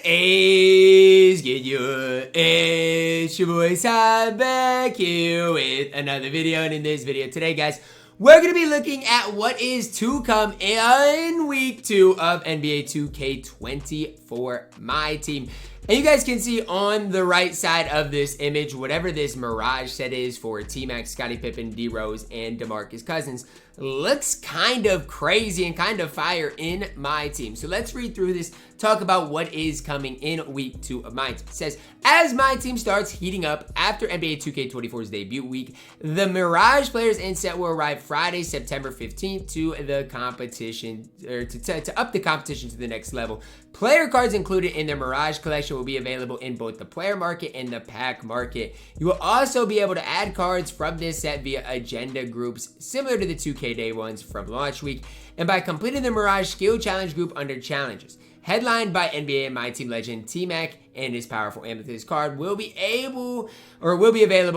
is get you? It's your boy Sam back here with another video, and in this video today, guys, we're going to be looking at what is to come in week 2 of NBA 2K24 MyTEAM. And you guys can see on the right side of this image, whatever this Mirage set is for T-Mac, Scottie Pippen, D Rose, and DeMarcus Cousins, looks kind of crazy and kind of fire in MyTEAM. So let's read through this, talk about what is coming in week 2 of MyTEAM. It says, as MyTEAM starts heating up after NBA 2K24's debut week, the Mirage players and set will arrive Friday, September 15th to the competition, or to up the competition to the next level. Player cards included in the Mirage collection will be available in both the player market and the pack market. You will also be able to add cards from this set via agenda groups similar to the 2K Day ones from launch week, and by completing the Mirage skill challenge group under challenges. Headlined by NBA and MyTEAM legend T-Mac, and his powerful Amethyst card will be available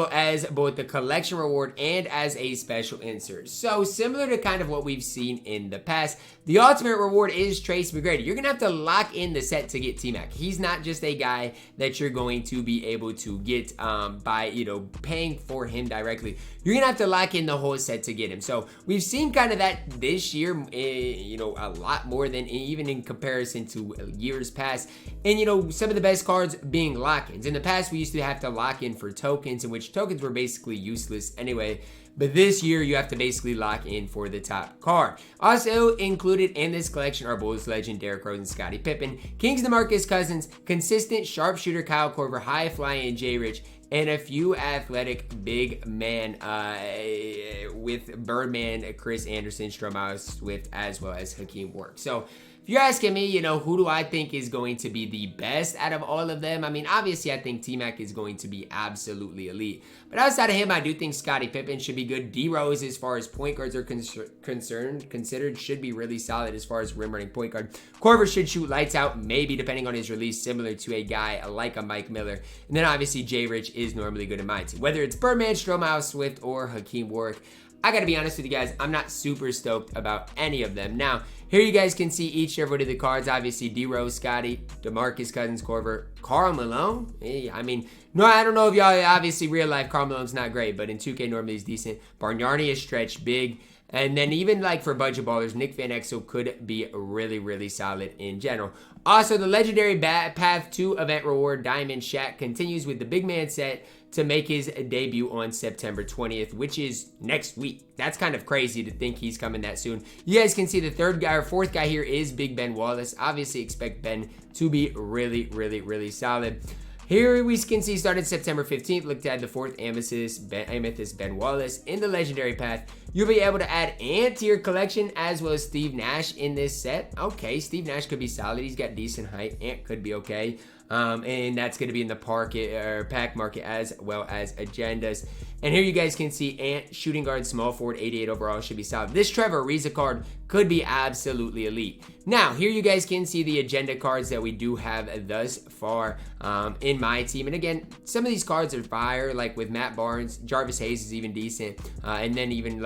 as both the collection reward and as a special insert. So similar to kind of what we've seen in the past, the ultimate reward is Tracy McGrady. You're gonna have to lock in the set to get T-Mac. He's not just a guy that you're going to be able to get by paying for him directly. You're gonna have to lock in the whole set to get him. So we've seen kind of that this year, a lot more than even in comparison to years past. And some of the best cards being lock-ins. In the past, we used to have to lock in for tokens, in which tokens were basically useless anyway. But this year, you have to basically lock in for the top card. Also included in this collection are Bulls legend Derrick Rose and Scottie Pippen, Kings DeMarcus Cousins, consistent sharpshooter Kyle Korver, high-flying J. Rich, and a few athletic big man with Birdman, Chris Anderson, Stromile Swift, as well as Hakim Warrick. So if you're asking me, who do I think is going to be the best out of all of them? I mean, obviously, I think T-Mac is going to be absolutely elite. But outside of him, I do think Scottie Pippen should be good. D Rose, as far as point guards are considered, should be really solid as far as rim running point guard. Korver should shoot lights out, maybe depending on his release, similar to a guy like a Mike Miller. And then obviously, J. Rich is normally good in my team. Whether it's Birdman, Stromile Swift, or Hakim Warrick, I gotta be honest with you guys, I'm not super stoked about any of them. Now, here you guys can see each and every one of the cards. Obviously, D Rose, Scottie, DeMarcus Cousins, Korver, Karl Malone. I don't know if y'all obviously real life Karl Malone's not great, but in 2K normally he's decent. Bargnani is stretched big. And then even like for budget ballers, Nick Van Exel could be really, really solid in general. Also, the legendary Path to Event Reward Diamond Shaq continues with the big man set to make his debut on September 20th, which is next week. That's kind of crazy to think he's coming that soon. You guys can see the fourth guy here is Big Ben Wallace. Obviously expect Ben to be really, really, really solid. Here we can see starting September 15th, look to add the 4th Amethyst Ben Wallace in the legendary path. You'll be able to add Ant to your collection as well as Steve Nash in this set. Okay, Steve Nash could be solid. He's got decent height. Ant could be okay. And that's going to be in the pack market as well as agendas. And here you guys can see Ant, shooting guard, small forward, 88 overall, should be solid. This Trevor Ariza card could be absolutely elite. Now, here you guys can see the agenda cards that we do have thus far in MyTEAM. And again, some of these cards are fire, like with Matt Barnes. Jarvis Hayes is even decent. And then even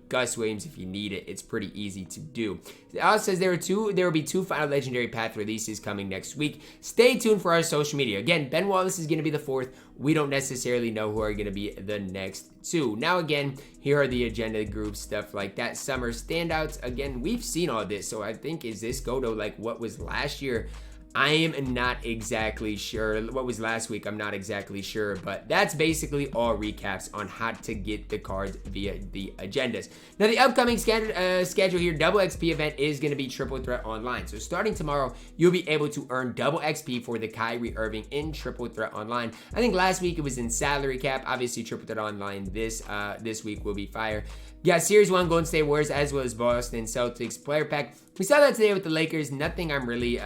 Gus Williams, if you need it, it's pretty easy to do. It also says there will be 2 final legendary path releases coming next week. Stay tuned for our social media. Again, Ben Wallace is going to be the 4th. We don't necessarily know who are going to be the next 2. Now again, here are the agenda groups, stuff like that. Summer standouts. Again, we've seen all this, so I think, is this go to like what was last year? I am not exactly sure. What was last week? I'm not exactly sure, but that's basically all recaps on how to get the cards via the agendas. Now, the upcoming schedule here, double XP event is going to be Triple Threat Online. So starting tomorrow, you'll be able to earn double XP for the Kyrie Irving in Triple Threat Online. I think last week it was in Salary Cap. Obviously, Triple Threat Online this week will be fire. You got Series 1 Golden State Warriors as well as Boston Celtics player pack. We saw that today with the Lakers. Nothing I'm really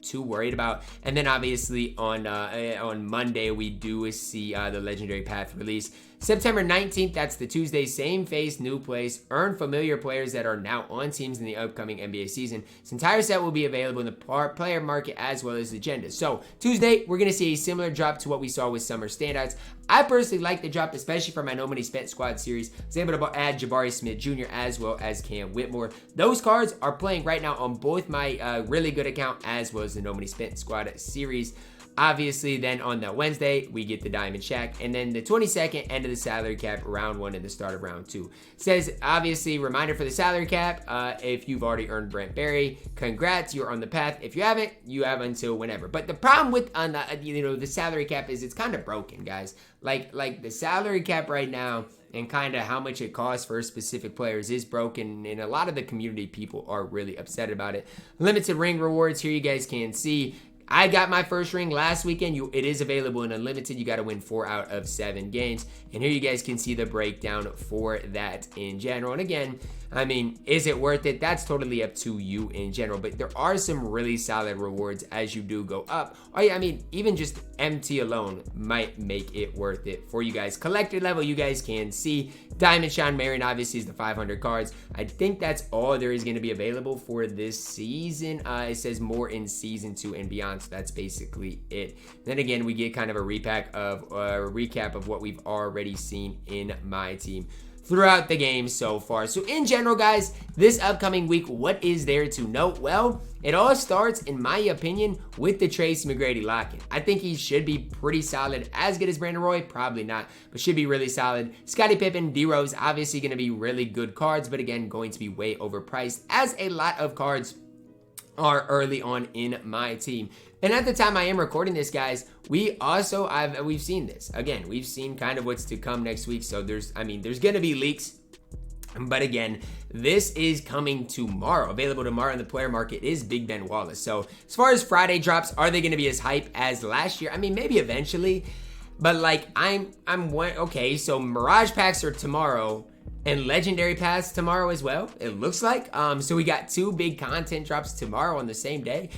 too worried about. And then obviously on Monday we do see the legendary path release. September 19th, that's the Tuesday, same face, new place. Earn familiar players that are now on teams in the upcoming NBA season. This entire set will be available in the player market as well as the agenda. So Tuesday, we're going to see a similar drop to what we saw with Summer Standouts. I personally like the drop, especially for my No Money Spent Squad series. I was able to add Jabari Smith Jr. as well as Cam Whitmore. Those cards are playing right now on both my really good account as well as the No Money Spent Squad series. Obviously, then on that Wednesday, we get the Diamond Shaq. And then the 22nd, end of the salary cap, round 1 and the start of round 2. Says, obviously, reminder for the salary cap, if you've already earned Brent Berry, congrats, you're on the path. If you haven't, you have until whenever. But the problem with the salary cap is it's kind of broken, guys. Like the salary cap right now and kind of how much it costs for specific players is broken, and a lot of the community people are really upset about it. Limited ring rewards, here you guys can see. I got my first ring last weekend. It is available in Unlimited. You got to win 4 out of 7 games. And here you guys can see the breakdown for that in general. And again, I mean, is it worth it? That's totally up to you in general. But there are some really solid rewards as you do go up. Oh yeah, I mean, even just MT alone might make it worth it for you guys. Collector level, you guys can see. Diamond Sean Marion obviously is the 500 cards. I think that's all there is going to be available for this season. It says more in season 2 and beyond. So that's basically it. Then again, we get kind of a recap of what we've already seen in my team throughout the game so far. So in general, guys, this upcoming week, what is there to note? Well, it all starts, in my opinion, with the Tracy McGrady lock-in. I think he should be pretty solid. As good as Brandon Roy? Probably not, but should be really solid. Scottie Pippen, D Rose, obviously going to be really good cards, but again, going to be way overpriced, as a lot of cards are early on in my team. And at the time I am recording this, guys, we've seen this. Again, we've seen kind of what's to come next week. So there's going to be leaks. But again, this is coming tomorrow. Available tomorrow in the player market is Big Ben Wallace. So as far as Friday drops, are they going to be as hype as last year? I mean, maybe eventually. But like, okay, so Mirage packs are tomorrow. And Legendary Pass tomorrow as well, it looks like. So we got 2 big content drops tomorrow on the same day.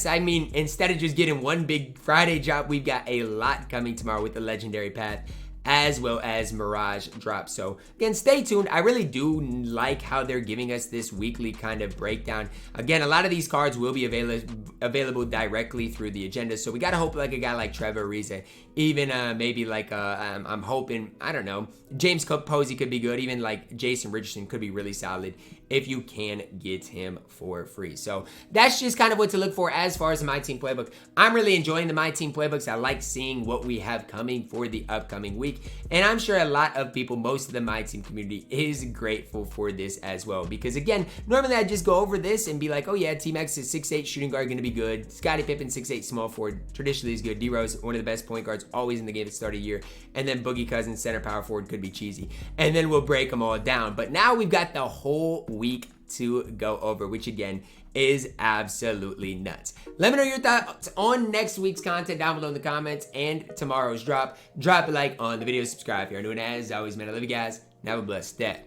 I mean, instead of just getting one big Friday drop, we've got a lot coming tomorrow with the Legendary Path as well as Mirage drop. So again, stay tuned. I really do like how they're giving us this weekly kind of breakdown. Again, a lot of these cards will be available directly through the agenda. So we got to hope like a guy like Trevor Ariza, even maybe like I'm hoping, I don't know, James Posey could be good. Even like Jason Richardson could be really solid if you can get him for free. So that's just kind of what to look for as far as the My Team Playbook. I'm really enjoying the My Team Playbooks. I like seeing what we have coming for the upcoming week. And I'm sure a lot of people, most of the My Team community is grateful for this as well. Because again, normally I just go over this and be like, oh yeah, Team X is 6'8" shooting guard, going to be good. Scottie Pippen, 6'8" small forward, traditionally is good. D Rose, one of the best point guards always in the game at the start of the year. And then Boogie Cousins, center power forward, could be cheesy. And then we'll break them all down. But now we've got the whole week to go over, which again is absolutely nuts. Let me know your thoughts on next week's content down below in the comments and tomorrow's drop. Drop a like on the video, subscribe if you're new, and as always, man, I love you guys and have a blessed day.